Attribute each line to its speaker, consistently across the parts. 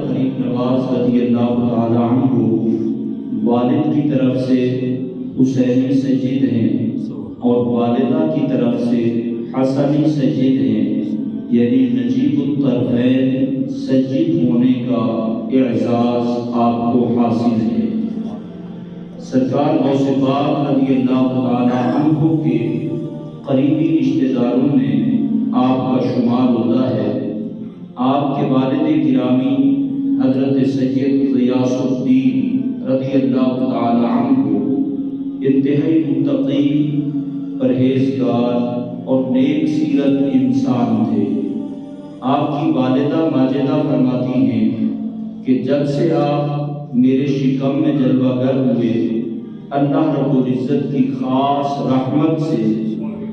Speaker 1: غریب نواز رضی اللہ تعالی عنہ والد کی طرف سے حسینی سجد ہیں اور والدہ کی طرف سے حسنی سجد ہیں، یعنی نجیب الطرفین سجد ہونے کا اعزاز آپ کو حاصل ہے۔ سرکار غوث پاک رضی اللہ تعالی عنہ کے قریبی رشتہ داروں میں آپ کا شمار ہوتا ہے۔ آپ کے والد گرامی حضرت سید غیاث الدین رضی اللہ تعالی عنہ انتہائی متقی، پرہیزگار اور نیک سیرت انسان تھے۔ آپ کی والدہ ماجدہ فرماتی ہیں کہ جب سے آپ میرے شکم میں جلوہ گر ہوئے، اللہ رب العزت کی خاص رحمت سے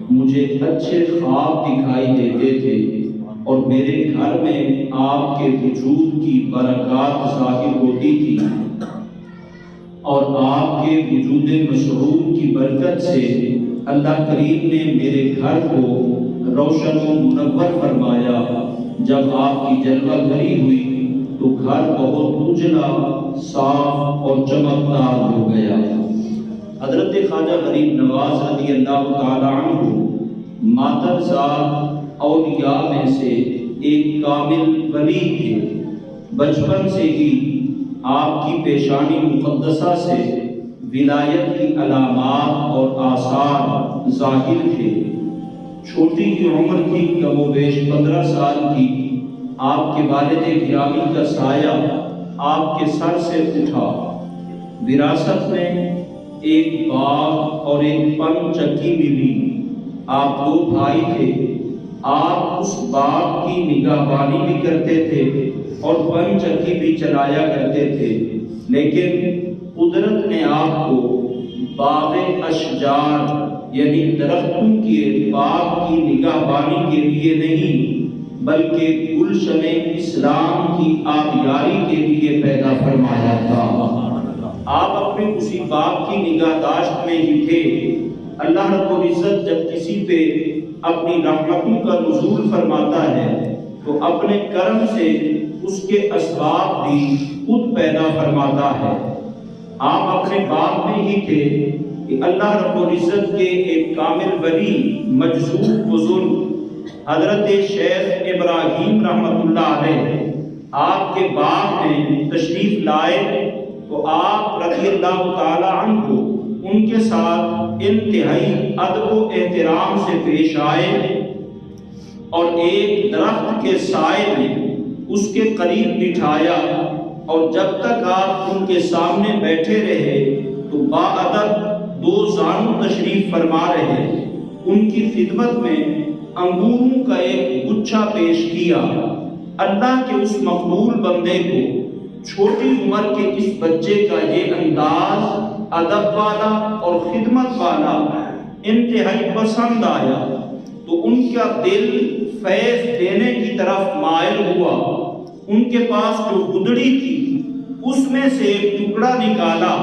Speaker 1: مجھے اچھے خواب دکھائی دیتے تھے اور میرے گھر میں آپ کے وجود کی برکات ظاہر ہوتی تھی، اور آپ کے وجود مسعود کی برکت سے اللہ کریم نے میرے گھر کو روشن و منور فرمایا۔ جب آپ کی جلوہ گری ہوئی تو گھر بہت اجلا، صاف اور چمکدار ہو گیا۔ حضرت خواجہ غریب نواز رضی اللہ تعالی عنہ ماترزاد اولیاء میں سے ایک کامل ولی تھے۔ بچپن سے ہی آپ کی پیشانی مقدسہ سے ولایت کی علامات اور آثار ظاہر تھے۔ چھوٹی کی عمر تھی، کم و بیش 15 سال کی، آپ کے والد گرامی کا سایہ آپ کے سر سے اٹھا۔ وراثت میں ایک باغ اور ایک پن چکی ملی۔ آپ 2 بھائی تھے۔ آپ اس باغ کی نگہبانی بھی کرتے تھے اور پن چکی بھی چلایا کرتے تھے، لیکن قدرت نے آپ کو باغ اشجار یعنی درختوں کے باغ کی نگہبانی کے لیے نہیں بلکہ گلشن اسلام کی آبیاری کے لیے پیدا فرمایا تھا۔ آپ اپنے اسی باغ کی نگہداشت میں ہی تھے۔ اللہ رب العزت جب کسی پہ اپنی رحمتوں کا نزول فرماتا ہے تو اپنے کرم سے اس کے اسباب بھی خود پیدا فرماتا ہے۔ آپ اپنے باغ میں ہی تھے کہ اللہ رب العزت کے ایک کامل ولی، مجذوب بزرگ حضرت شیخ ابراہیم رحمۃ اللہ علیہ آپ کے باغ میں تشریف لائے تو آپ رضی اللہ تعالی عنہ ان کے ساتھ انتہائی ادب و احترام سے پیش آئے اور ایک درخت کے سائے میں اس کے قریب بٹھایا، اور جب تک آپ ان کے سامنے بیٹھے رہے تو باادب 2 زانو تشریف فرما رہے۔ ان کی خدمت میں انگوروں کا ایک گچھا پیش کیا۔ اللہ کے اس مقبول بندے کو چھوٹی عمر کے اس بچے کا یہ انداز ادب والا اور خدمت والا انتہائی پسند آیا تو ان کا دل فیض دینے کی طرف مائل ہوا۔ ان کے پاس جو گدڑی تھی اس میں سے ایک ٹکڑا نکالا،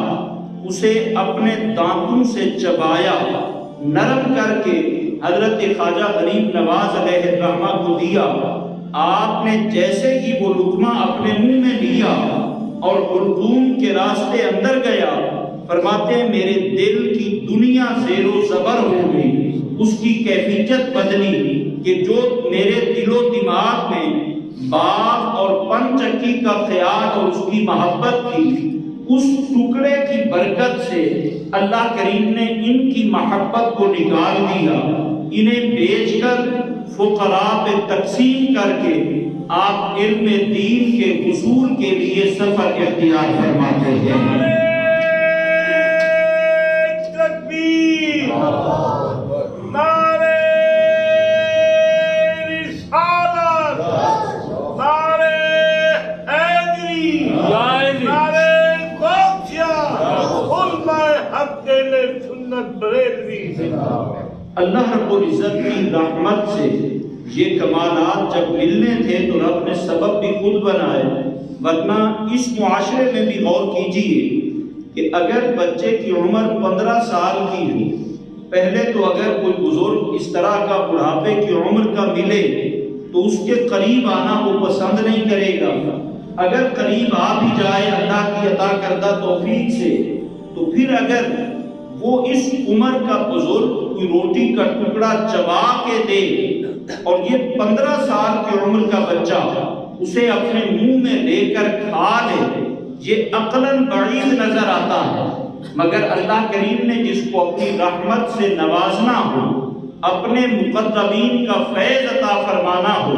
Speaker 1: اسے اپنے دانتوں سے چبایا، نرم کر کے حضرت خواجہ غریب نواز علیہ الرحمہ کو دیا۔ آپ نے جیسے ہی وہ لقمہ اپنے منہ میں لیا اور حلقوم کے راستے اندر گیا، فرماتے ہیں میرے دل کی دنیا زیر و زبر ہو گئی، اس کی کیفیت بدلی کہ جو میرے دل و دماغ میں باغ اور پن چکی کا خیال اور اس کی محبت تھی، اس ٹکڑے کی برکت سے اللہ کریم نے ان کی محبت کو نکال دیا۔ انہیں بیچ کر فقراء پہ تقسیم کر کے آپ علم دین کے حصول کے لیے سفر اختیار فرماتے ہیں۔ اللہ رب العزت کی رحمت سے یہ کمالات جب ملنے تھے تو رب نے سبب بھی خود بنائے، ورنہ اس معاشرے میں بھی غور کیجئے کہ اگر بچے کی عمر 15 سال کی ہو، پہلے تو اگر کوئی بزرگ اس طرح کا بڑھاپے کی عمر کا ملے تو اس کے قریب آنا وہ پسند نہیں کرے گا، اگر قریب آ بھی جائے اللہ کی عطا کردہ توفیق سے، تو پھر اگر وہ اس عمر کا بزرگ کوئی روٹی کا ٹکڑا چبا کے دے اور یہ 15 سال کی عمر کا بچہ اسے اپنے منہ میں لے کر کھا لے، یہ عقلاً بعید نظر آتا ہے۔ مگر اللہ کریم نے جس کو اپنی رحمت سے نوازنا ہو، اپنے مقربین کا فیض عطا فرمانا ہو،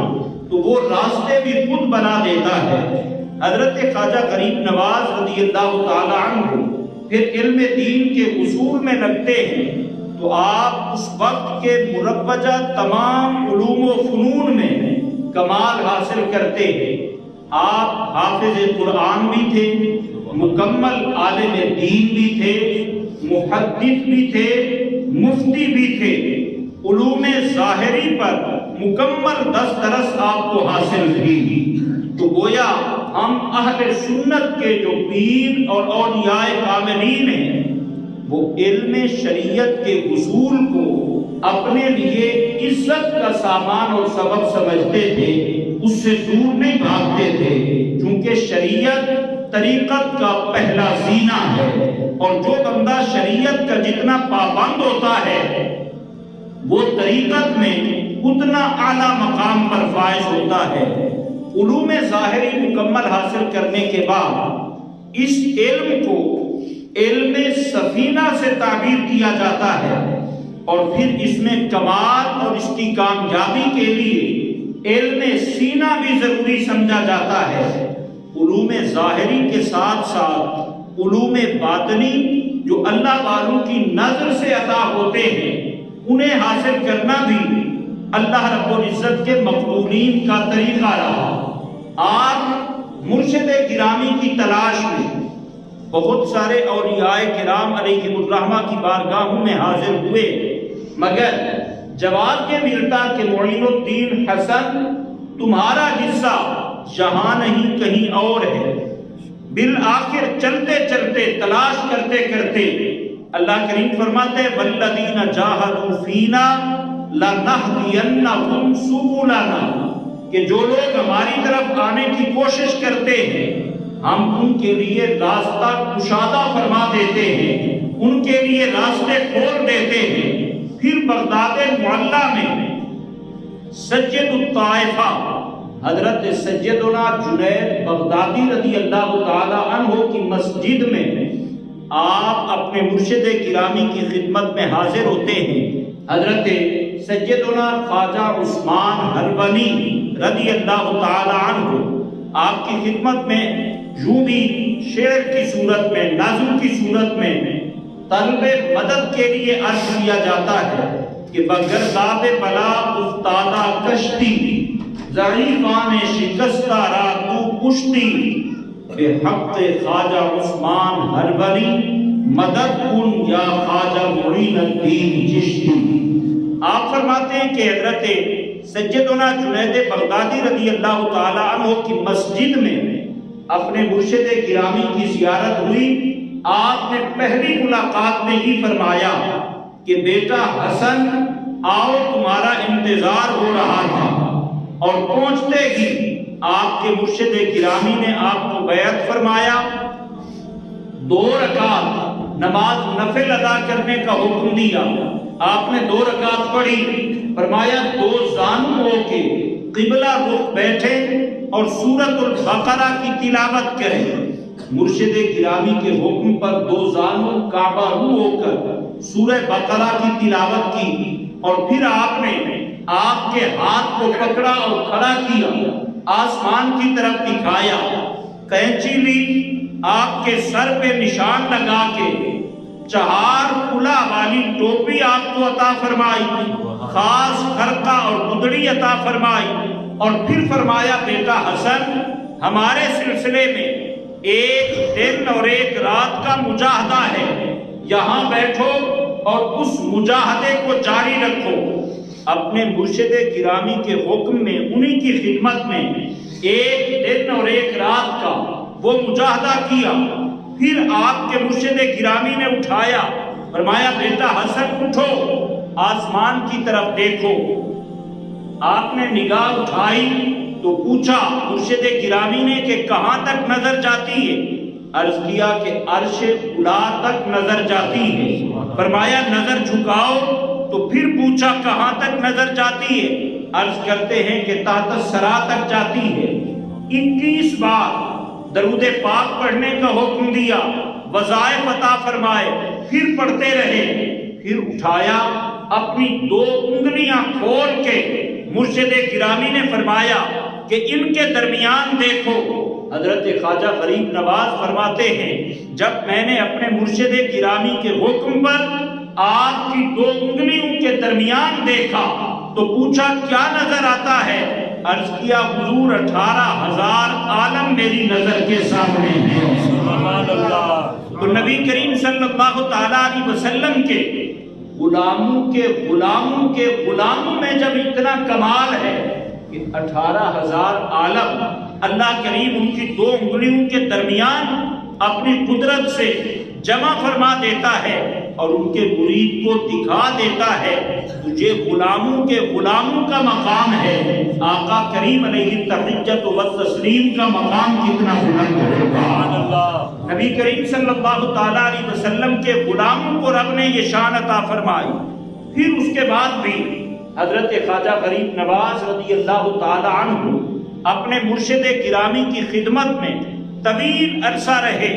Speaker 1: تو وہ راستے بھی خود بنا دیتا ہے۔ حضرت خواجہ غریب نواز رضی اللہ تعالی عنہ پھر علم دین کے اصول میں لگتے ہیں تو آپ اس وقت کے مروجہ تمام علوم و فنون میں کمال حاصل کرتے ہیں۔ آپ حافظ قرآن بھی تھے، مکمل عالم دین بھی تھے، محدث بھی تھے، مفتی بھی تھے۔ علوم ظاہری پر مکمل دسترس آپ کو حاصل تھی۔ تو گویا ہم اہل سنت کے جو پیر اور اولیاء کاملین ہیں، وہ علم شریعت کے اصول کو اپنے لیے عزت کا سامان اور سبب سمجھتے تھے، اس سے دور نہیں بھاگتے تھے، چونکہ شریعت طریقت کا پہلا زینہ ہے، اور جو بندہ شریعت کا جتنا پابند ہوتا ہے وہ طریقت میں اتنا اعلیٰ مقام پر فائز ہوتا ہے۔ علوم ظاہری مکمل حاصل کرنے کے بعد اس علم کو علم سفینہ سے تعبیر کیا جاتا ہے، اور پھر اس میں کمال اور اس کی کامیابی کے لیے علم سینہ بھی ضروری سمجھا جاتا ہے۔ علوم ظاہری کے ساتھ ساتھ علوم باطنی جو اللہ والوں کی نظر سے عطا ہوتے ہیں، انہیں حاصل کرنا بھی اللہ رب العزت کے مقبولین کا طریقہ رہا۔ آپ مرشد گرامی کی تلاش میں بہت سارے اولیاء کرام علیہم الرحمہ کی بارگاہوں میں حاضر ہوئے، مگر جواب یہ ملتا کہ معین الدین حسن تمہارا حصہ یہاں نہیں کہیں اور ہے۔ بالآخر چلتے چلتے تلاش کرتے کرتے اللہ کریم فرماتے ہیں والذین جاہدوا فینا لنہدینہم سبلنا، کہ جو لوگ ہماری طرف آنے کی کوشش کرتے ہیں ہم ان کے لیے راستہ کشادہ فرما دیتے ہیں، ان کے لیے راستے کھول دیتے ہیں۔ پھر بغداد معلیٰ میں سید الطائفہ حضرت سیدنا جنید بغدادی رضی اللہ تعالی عنہ کی مسجد میں آپ اپنے مرشد گرامی کی خدمت میں حاضر ہوتے ہیں۔ حضرت سیدنا خواجہ عثمان حلوانی رضی اللہ تعالی عنہ آپ کی خدمت میں یوں بھی شعر کی صورت میں، نظم کی صورت میں طلب مدد کے لیے عرض کیا جاتا ہے کہ بگرداب بلا افتادہ کشتی، ضعیفان شکستہ را تو کشتی، بے حق خواجہ عثمان حلوانی مدد کن یا خواجہ معین الدین چشتی۔ آپ فرماتے ہیں کہ حضرت سیدنا جنید بغدادی رضی اللہ تعالی عنہ کی مسجد میں اپنے مرشد گرامی کی زیارت ہوئی۔ آپ نے پہلی ملاقات میں ہی فرمایا کہ بیٹا حسن آؤ، تمہارا انتظار ہو رہا تھا، اور پہنچتے ہی آپ کے مرشد گرامی نے آپ کو بیعت فرمایا، 2 رکعت نماز نفل ادا کرنے کا حکم دیا۔ آپ نے 2 رکعت پڑھی، فرمایا 2 زانو ہو کے قبلہ رخ بیٹھے اور سورۃ البقرہ کی تلاوت کریں۔ مرشد گرامی کے حکم پر 2 زانو کعبہ رو ہو کر سورہ بقرہ کی تلاوت کی، اور پھر آپ نے آپ کے ہاتھ کو پکڑا اور کھڑا کیا، آسمان کی طرف دکھایا، قینچی لی، آپ کے سر پہ نشان لگا کے 4 کلا والی ٹوپی آپ کو عطا فرمائی، خاص خرقہ اور گدڑی عطا فرمائی، اور پھر فرمایا بیٹا حسن ہمارے سلسلے میں 1 دن اور 1 رات کا مجاہدہ ہے، یہاں بیٹھو اور اس مجاہدے کو جاری رکھو۔ اپنے مرشد گرامی کے حکم میں انہی کی خدمت میں 1 دن اور 1 رات کا وہ مجاہدہ کیا۔ پھر آپ کے مرشد گرامی نے اٹھایا، فرمایا بیٹا حسن اٹھو، آسمان کی طرف دیکھو۔ آپ نے نگاہ اٹھائی تو پوچھا مرشد گرامی نے کہ کہاں تک نظر جاتی ہے؟ عرض کیا کہ عرش اولی تک نظر جاتی ہے۔ فرمایا نظر جھکاؤ، تو پھر پوچھا کہاں تک نظر جاتی ہے؟ عرض کرتے ہیں کہ تحت الثری تک جاتی ہے۔ 21 بار درود پاک پڑھنے کا حکم دیا، وظائف عطا فرمائے، پھر پڑھتے رہے، پھر اٹھایا، اپنی 2 انگلیاں کھول کے مرشد گرامی نے فرمایا کہ ان کے درمیان دیکھو۔ حضرت خواجہ غریب نواز فرماتے ہیں جب میں نے اپنے مرشد گرامی کے حکم پر آپ کی 2 انگلیوں کے درمیان دیکھا تو پوچھا کیا نظر آتا ہے؟ عرض کیا حضور 18,000 عالم میری نظر کے سامنے ہیں۔ سبحان اللہ۔ تو نبی کریم صلی اللہ تعالیٰ علیہ وسلم کے غلاموں کے غلاموں کے غلاموں میں جب اتنا کمال ہے کہ 18,000 عالم اللہ کریم ان کی 2 انگلیوں کے درمیان اپنی قدرت سے جمع فرما دیتا ہے اور ان کے مرید کو دکھا دیتا ہے تجھے غلاموں کے غلاموں کا مقام ہے۔ آقا کریم علیہ التحیت و تسلیم کا مقام کتنا بلند ہوگا۔ نبی کریم صلی اللہ تعالیٰ علیہ وسلم کے غلاموں کو رب نے یہ شان عطا فرمائی۔ پھر اس کے بعد بھی حضرت خواجہ غریب نواز رضی اللہ تعالیٰ عنہ اپنے مرشد گرامی کی خدمت میں طویل عرصہ رہے۔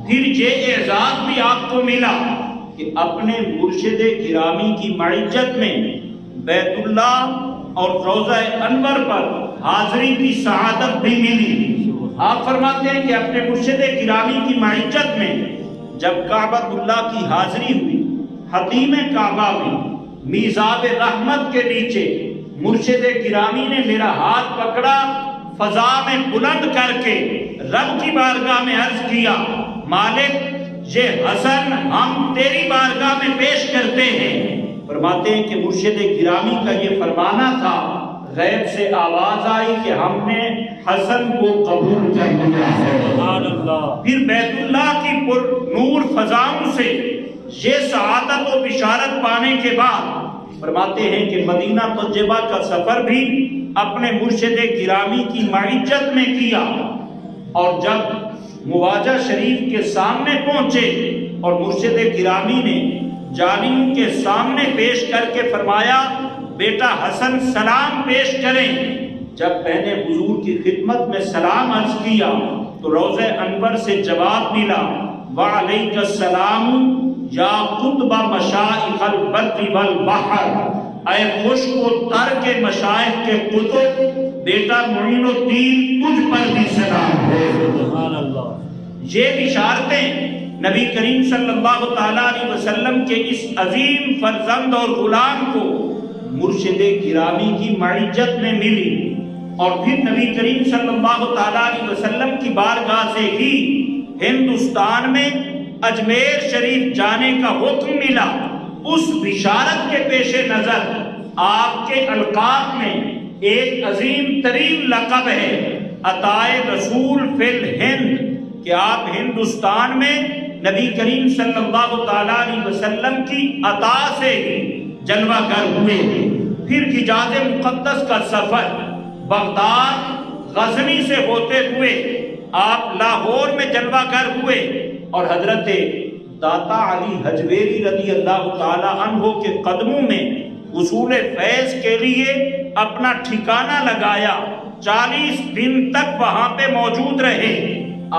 Speaker 1: پھر یہ اعزاز بھی آپ کو ملا کہ اپنے مرشد گرامی کی معیت میں بیت اللہ اور روضہ انور پر حاضری کی سعادت بھی ملی۔ آپ فرماتے ہیں کہ اپنے مرشد گرامی کی معیت میں جب کعبۃ اللہ کی حاضری ہوئی، حتیم کعبہ میں میزاب رحمت کے نیچے مرشد گرامی نے میرا ہاتھ پکڑا، فضا میں بلند کر کے رب کی بارگاہ میں عرض کیا مالک یہ حسن ہم تیری بارگاہ میں پیش کرتے ہیں۔ فرماتے ہیں کہ مرشد گرامی کا یہ فرمانا تھا، غیب سے آواز آئی کہ ہم نے حسن کو قبول کر لیا ہے۔ پھر بیت اللہ کی پر نور فضاؤں سے یہ سعادت و بشارت پانے کے بعد فرماتے ہیں کہ مدینہ طیبہ کا سفر بھی اپنے مرشد گرامی کی معیت میں کیا، اور جب مواجہ شریف کے سامنے پہنچے اور مرشد گرامی نے جانیوں کے سامنے پیش کر کے فرمایا بیٹا حسن سلام پیش کریں۔ جب میں نے حضور کی خدمت میں سلام عرض کیا تو روضہ انور سے جواب ملا وعلیک السلام یا قطب مشائخ البر والبحر، اے خشک و تر کے مشائخ کے قطب بیٹا معین الدین تجھ پر بھی سلام ہو۔ یہ بشارتیں نبی کریم صلی اللہ تعالیٰ علیہ وسلم کے اس عظیم فرزند اور غلام کو مرشد گرامی کی معیت میں ملی، اور پھر نبی کریم صلی اللہ تعالیٰ علیہ وسلم کی بارگاہ سے ہی ہندوستان میں اجمیر شریف جانے کا حکم ملا۔ اس بشارت کے پیش نظر آپ کے القاب میں ایک عظیم ترین لقب ہے عطائے رسول فی الہند، کہ آپ ہندوستان میں نبی کریم صلی اللہ تعالیٰ علیہ وسلم کی عطا سے ہی جلوہ گر ہوئے۔ پھر حجاز مقدس کا سفر بغداد غزنی سے ہوتے ہوئے آپ لاہور میں جلوہ گر ہوئے، اور حضرت داتا علی حجویری رضی اللہ تعالیٰ عنہ کے قدموں میں حصول فیض کے لیے اپنا ٹھکانہ لگایا، 40 دن تک وہاں پہ موجود رہے۔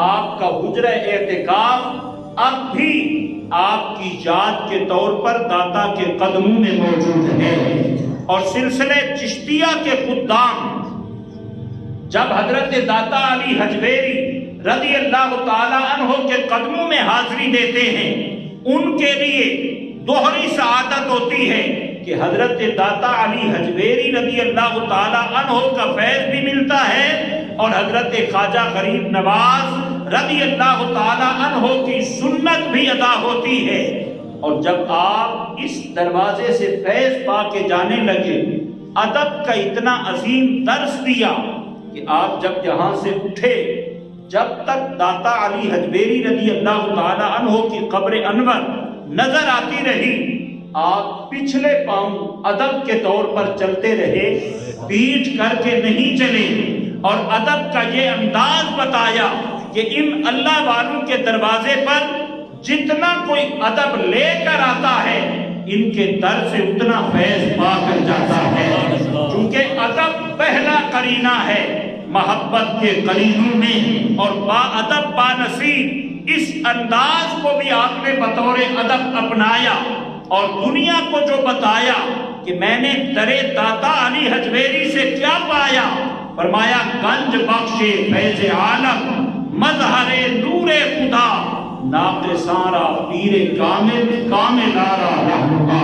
Speaker 1: آپ کا حجرہ اعتکاف اب بھی آپ کی یاد کے طور پر داتا کے قدموں میں موجود ہے۔ اور سلسلے چشتیہ کے خدام جب حضرت داتا علی حجویری رضی اللہ تعالی عنہ کے قدموں میں حاضری دیتے ہیں، ان کے لیے دوہری سعادت ہوتی ہے کہ حضرت داتا علی حجویری رضی اللہ تعالی عنہ کا فیض بھی ملتا ہے، اور حضرت خواجہ غریب نواز رضی اللہ تعالی عنہ کی سنت بھی ادا ہوتی ہے۔ اور جب آپ اس دروازے سے فیض پا کے جانے لگے، ادب کا اتنا عظیم درس دیا کہ آپ جب یہاں سے اٹھے، جب تک داتا علی حجویری رضی اللہ تعالی عنہ کی قبر انور نظر آتی رہی، آپ پچھلے پاؤں ادب کے طور پر چلتے رہے،
Speaker 2: پیٹ کر کے نہیں چلے، اور ادب کا یہ انداز بتایا کہ ان اللہ والوں کے دروازے پر جتنا کوئی ادب لے کر آتا ہے ان کے در سے اتنا فیض پا کر جاتا ہے، کیونکہ ادب پہلا قرینہ ہے محبت کے قرینوں میں، اور با ادب با نصیب اس انداز کو بھی آپ نے بطور ادب اپنایا، اور دنیا کو جو بتایا کہ میں نے درے داتا علی حجویری سے کیا پایا، فرمایا گنج بخش فیض عالم مظہر نور خدا، ناقصاں را پیر کامل کامل آرا رہنما۔